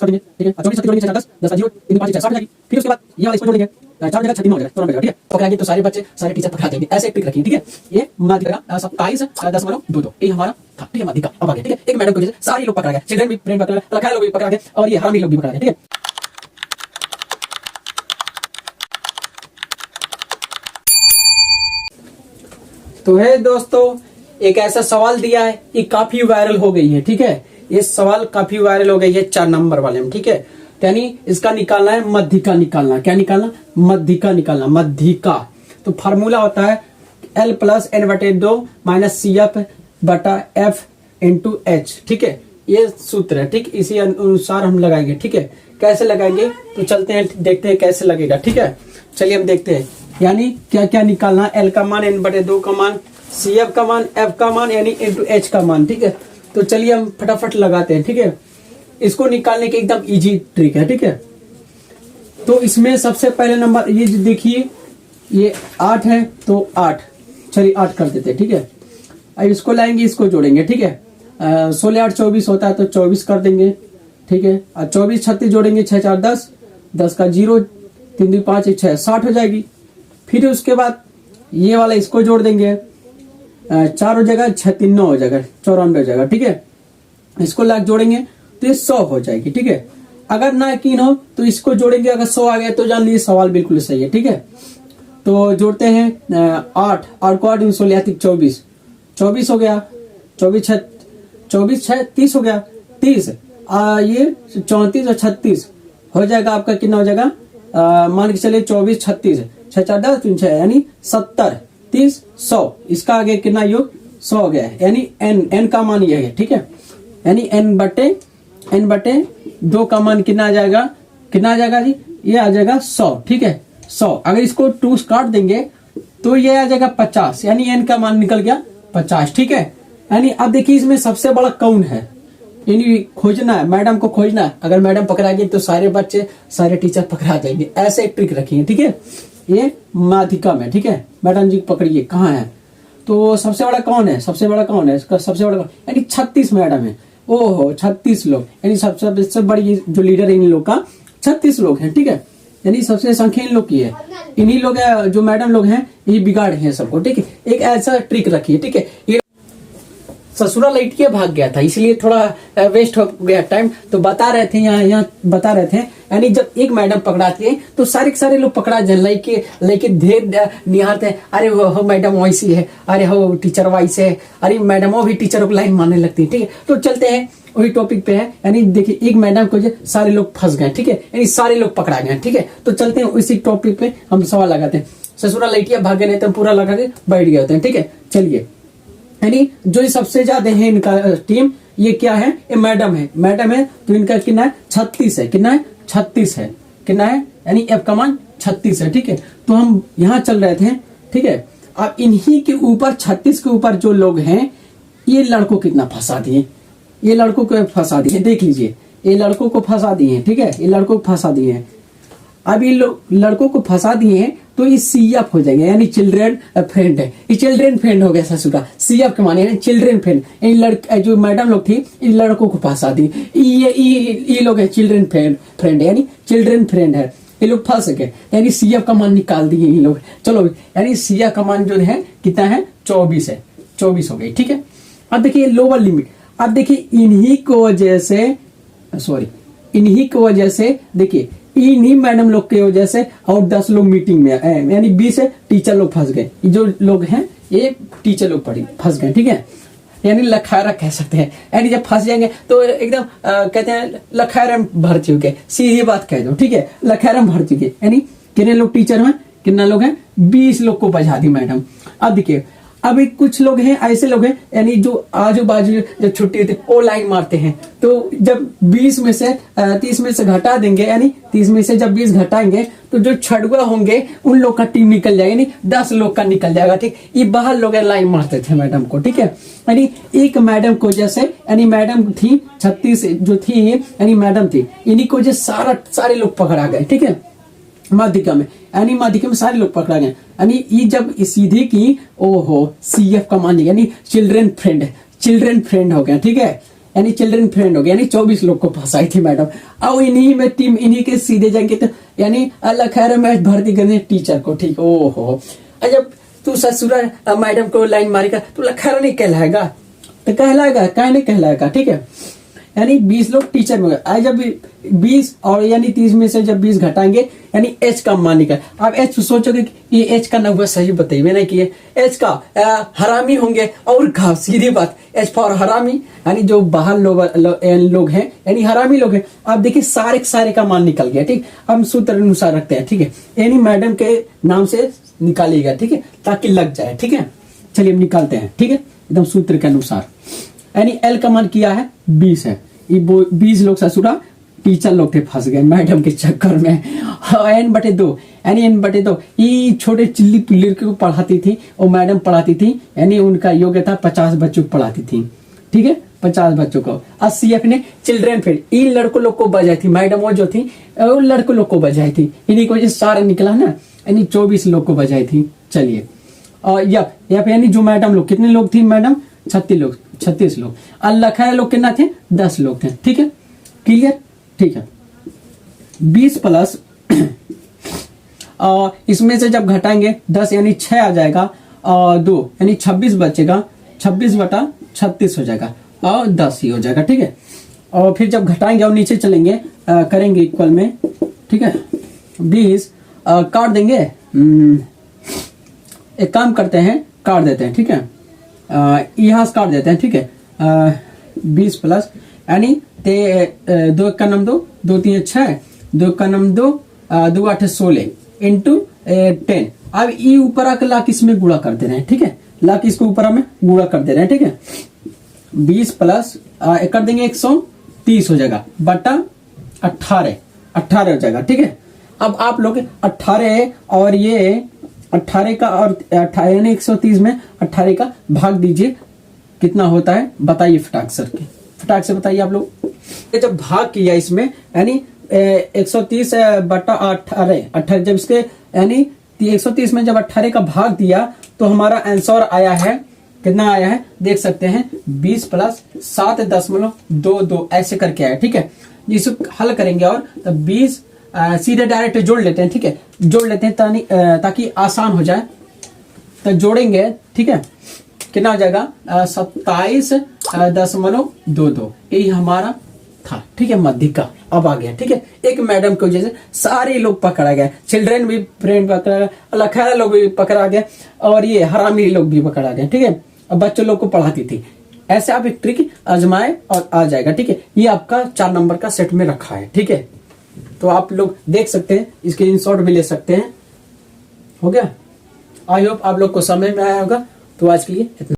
कर देंगे, ठीक है। 24 36 जोड़ेंगे 6 10 10 0 3 5 6 60 हो जाएगी। फिर उसके बाद ये वाला इसको जोड़ देंगे, 4 जगह 36 हो जाएगा, 94 हो जाएगा, ठीक है। पकड़ाएंगे तो सारे बच्चे सारे टीचर पकड़ा देंगे। ऐसे एक ट्रिक रखिए, ठीक है। ये माध्यिका का 27.22 ये हमारा था, ठीक है। माध्यिका अब आ गया, ठीक है। एक मैडम को जैसे सारे लोग पकड़ा गए, चिल्ड्रन भी फ्रेंड पकड़ा गए, लखाए लोग भी पकड़ा गए और ये हरामी लोग भी पकड़ा गए, ठीक है। तो है दोस्तों, एक ऐसा सवाल दिया है, ये काफी वायरल हो गई है, ठीक है। ये सवाल काफी वायरल हो गई है 4 नंबर वाले में, ठीक है। यानी इसका निकालना है मध्यिका निकालना। क्या निकालना? मध्यिका निकालना। मध्यिका तो फार्मूला होता है L plus N/2 minus CF बटा F इंटू H, ठीक है। ये सूत्र है, ठीक। इसी अनुसार हम लगाएंगे, ठीक है। कैसे लगाएंगे तो चलते हैं, देखते हैं कैसे लगेगा, ठीक है। चलिए हम देखते हैं, यानी क्या क्या निकालना। L का मान, N/2 का मान, CF का मान, F का मान यानी इंटू H का मान, ठीक है। तो चलिए हम फटाफट लगाते हैं, ठीक है। इसको निकालने की एकदम इजी ट्रिक है, ठीक है। तो इसमें सबसे पहले नंबर ये देखिए, ये 8 है तो 8, चलिए 8 कर देते हैं, ठीक है। अब इसको लाएंगे, इसको जोड़ेंगे, ठीक है। 16 8 24 होता है तो 24 कर देंगे, ठीक है। और 24 36 जोड़ेंगे, 6 4 10, 10 का 0, 3 2 5 1 6 60 हो जाएगी। फिर उसके बाद ये वाला इसको जोड़ देंगे, 4 हो जाएगा, 6 3 9 हो जाएगा, 94 हो जाएगा, ठीक है। इसको लाख जोड़ेंगे तो ये 100 हो जाएगी, ठीक है। अगर ना यकीन हो तो इसको जोड़ेंगे, अगर 100 आ गया तो जान लीजिए सवाल बिल्कुल सही है, ठीक है। तो जोड़ते हैं 8 8 को 8 16 24 24 हो गया, 24 6 30 हो गया, 30 ये 34 और 36 हो जाएगा आपका, कितना हो जाएगा मान के चलिए 24 36 6 4 10 3 6 यानी 70 30 100, इसका आगे कितना योग 100 हो गया, यानी n का मान ये है, ठीक है। यानी n बटे 2 का मान कितना आ जाएगा, कितना आ जाएगा जी, ये आ जाएगा 100, ठीक है। 100 अगर इसको 2 काट देंगे तो ये आ जाएगा 50, यानी n का मान निकल गया 50, ठीक है। यानी अब देखिए इसमें सबसे बड़ा कौन है, यानी खोजना है, मैडम को खोजना है। अगर मैडम पकड़ा गई तो सारे बच्चे सारे टीचर पकड़ा जाएंगे। ऐसे एक ट्रिक रखिए, ठीक है। ये माध्यिका में, ठीक है। मैडम जी पकड़िए कहाँ है, तो सबसे बड़ा कौन है, सबसे बड़ा कौन है इसका, सबसे बड़ा यानी 36 मैडम है। ओहो 36 लोग, यानी सबसे बड़ी जो लीडर है इन लोग का 36 लोग हैं, ठीक है। यानी सबसे संख्या इन लोग की है, इन्हीं लोग है जो मैडम लोग हैं, ये बिगाड़ हैं सबको, ठीक है। एक ऐसा ट्रिक रखिए, ठीक है। ये ससुरा लौट के भाग गया था, इसलिए थोड़ा वेस्ट हो गया टाइम। तो बता रहे थे यहाँ बता रहे थे, यानी जब एक मैडम पकड़ाती है तो सारे के सारे लोग पकड़ा जाए, लड़के ढेर निहारते हैं, अरे हो मैडम वैसी है, अरे हो टीचर वैसे है, अरे मैडम वो भी टीचरों को लाइन मारने लगती है, ठीक है। तो चलते हैं वही टॉपिक पे है, यानी देखिए एक मैडम को सारे लोग फंस गए, ठीक है। यानी सारे लोग पकड़ा गए, ठीक है। तो चलते हैं उसी टॉपिक पे हम सवाल लगाते हैं। ससुरा लौटिया भाग गए, नहीं तो पूरा लगा के बैठ गए होते हैं, ठीक है। चलिए, यानी जो सबसे ज्यादा है इनका टीम, ये क्या है, ये मैडम है तो इनका कितना है 36 है, कितना है 36 है, कितना है यानी F का मान 36 है, ठीक है। तो हम यहाँ चल रहे थे, ठीक है। अब इन्हीं के ऊपर 36 के ऊपर जो लोग हैं, ये लड़कों कितना फंसा दिए, ये लड़कों को फंसा दिए, देख लीजिए, ये लड़कों को फंसा दिए, ठीक है। ये लड़कों को फंसा दिए, अब ये लड़कों को फंसा दिए हैं तो ये CF हो जाएंगे, यानी चिल्ड्रन फ्रेंड है। ये चिल्ड्रन फ्रेंड हो गया ससुरा, CF के माने चिल्ड्रन फ्रेंड। इन जो मैडम लोग थी इन लड़कों को फंसा दी, ये लोग है चिल्ड्रन फ्रेंड यानी चिल्ड्रन फ्रेंड है, ये लोग फंस गए, यानी CF का मान निकाल दिए ये लोग। चलो, यानी CF का मान जो है कितना है 24 है, 24 हो गई, ठीक है। अब देखिए लोअर लिमिट, अब देखिए इन्हीं की वजह से देखिए इन्हीं मैडम लोग की वजह से और 10 लोग मीटिंग में यानी 20 टीचर लोग फंस गए। जो लोग हैं ये टीचर लोग फंस गए, ठीक है। यानी लखारा कह सकते हैं, यानी जब फंस जाएंगे तो एकदम कहते हैं लखारा में भर चुके, सीधी बात कह दो, ठीक है। लखारा में भर चुके, यानी कितने लोग टीचर हैं, कितना लोग हैं 20 लोग को बजा दी मैडम। अब देखिए अभी कुछ लोग हैं ऐसे लोग हैं, यानी जो आजू बाजू जब छुट्टी होती है वो लाइन मारते हैं, तो जब 20 में से 30 में से घटा देंगे, यानी 30 में से जब 20 घटाएंगे तो जो छड़ुआ होंगे उन लोग का टीम निकल जाएगा, यानी 10 लोग का निकल जाएगा, ठीक। ये बाहर लोग लाइन मारते थे मैडम को, ठीक है। यानी एक मैडम को जैसे, यानी मैडम थी 36 जो थी, यानी मैडम थी, इन्हीं को सारे लोग पकड़ा गए, ठीक है। माध्यिका में, यानी माध्यिका में सारे लोग पकड़ा गए, यानी ये जब सीधे की ओहो CF का मान, यानी चिल्ड्रन फ्रेंड हो गया, ठीक है। यानी चिल्ड्रन फ्रेंड हो गया, यानी 24 लोग को फंसाई थी मैडम। अब इन्हीं में टीम इन्हीं के सीधे जाएंगे तो यानी अल्लाह खैर मैं भर्ती करने टीचर को, ठीक। ओहो जब तू ससुरा मैडम को लाइन मारेगा तो लखैर नहीं कहलाएगा, तो कहलाएगा, क्या नहीं कहलाएगा, ठीक है। यानी 20 लोग टीचर में गए। जब 20 और यानी 30 में से जब 20 घटाएंगे यानी एच का मान निकल। अब एच सोचोगे कि ये एच का ना हुआ, सही बताइए नहीं कि एच का हरामी होंगे और कहा सीधी बात, एच फॉर हरामी यानी जो बाहर लोग हैं यानी हरामी लोग हैं। अब देखिए सारे का मान निकल गया, ठीक। हम सूत्र अनुसार रखते हैं, ठीक है, यानी मैडम के नाम से निकालिएगा, ठीक है, ताकि लग जाए, ठीक है। चलिए हम निकालते हैं, ठीक है, एकदम सूत्र के अनुसार। यानी एल का मान किया है 20 है, ये 20 लोग ससुरा टीचर लोग थे फंस गए मैडम के चक्कर में। n/2 यानी n/2 ये छोटे चिल्ली पिल्ली को पढ़ाती थी और मैडम पढ़ाती थी, यानी उनका योग्यता 50 बच्चों को पढ़ाती थी, ठीक है, 50 बच्चों को। और CF ने चिल्ड्रन फील्ड इन लड़कों लोग को बजाई थी, मैडम वो जो थी उन लड़कों लोग को बजाई थी, इन्हीं को सारा निकला ना, यानी 24 लोग को बजाई थी। चलिए और यप यानी जो मैडम लोग कितने लोग थी मैडम, 36 लोग। अल्लाह खैर लोग कितना थे, 10 लोग थे, ठीक है, क्लियर, ठीक है। 20 प्लस इसमें से जब घटाएंगे 10 यानी 6 आ जाएगा और 2 यानी 26 बचेगा, 26/36 हो जाएगा और 10 ही हो जाएगा, ठीक है। और फिर जब घटाएंगे और नीचे चलेंगे करेंगे इक्वल में, ठीक है। 20 काट देंगे, एक काम करते हैं काट देते हैं, ठीक है, यहाँ से काट देते हैं, ठीक है। 20 प्लस यानी 2 का नाम 2, 2 3 6, 2 का नाम 2, 2 8 16 इंटू 10। अब ये ऊपर आकर लाख इसमें गुणा कर दे रहे हैं, ठीक है, लाख इसको ऊपर हमें गुणा कर दे रहे हैं, ठीक है। 20 प्लस कर देंगे 130 हो जाएगा बटा 18 हो जाएगा, ठीक है। अब आप लोग 18 और ये 18 का और 18 यानी 130 में 18 का भाग दीजिए, कितना होता है बताइए फटाक से बताइए आप लोग। ये जब भाग किया इसमें यानी 130/18 जब इसके यानी 130 में जब 18 का भाग दिया तो हमारा आंसर आया है, कितना आया है देख सकते हैं, 20 प्लस 7.22 ऐसे करके आया, ठीक है। इसको हल करेंगे और तो 20 सीधे डायरेक्ट जोड़ लेते हैं, ठीक है, जोड़ लेते हैं ताकि आसान हो जाए। तो जोड़ेंगे, ठीक है, कितना हो जाएगा 27.22 यही हमारा था, ठीक है, मध्यिका अब आ गया, ठीक है। एक मैडम की वजह से सारे लोग पकड़ा गए, चिल्ड्रन भी फ्रेंड पकड़ा गया, लखैरा लोग भी पकड़ा गया और ये हरामी लोग भी पकड़ा गया, ठीक है। अब बच्चों लोग को पढ़ाती थी। ऐसे आप एक ट्रिक आजमाए और आ जाएगा, ठीक है। ये आपका 4 नंबर का सेट में रखा है, ठीक है। तो आप लोग देख सकते हैं, इसके स्क्रीनशॉट भी ले सकते हैं। हो गया, आई होप आप लोग को समझ में आया होगा। तो आज के लिए इतना।